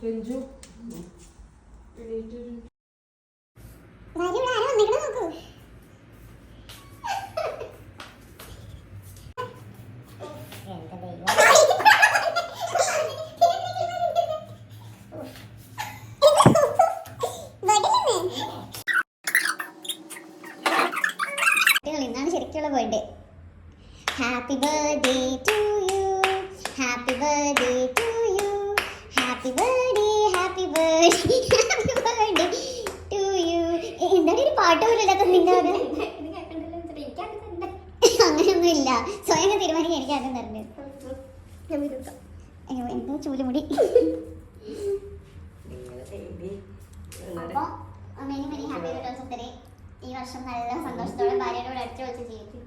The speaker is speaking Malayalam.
രഞ്ജു ഇന്നാണ് ശരിക്കുള്ള birthday. Happy birthday to you, happy birthday to you, happy birthday, happy birthday, happy birthday to you. എന്താണ് ഒരു പാട്ട് പോലും ഇല്ലാത്ത നിന്റെ അങ്ങനെയൊന്നും ഇല്ല. സ്വയം തീരുമാനിക്കാൻ എനിക്ക് ആദ്യം തരണ്ടേ. എന്തോ ചൂലുമുടി. അപ്പോൾ many many happy returns of the day. ഈ വർഷം നല്ല സന്തോഷത്തോടെ ഭാര്യയോട് അടിച്ചു വെച്ച് ജീവിക്കും.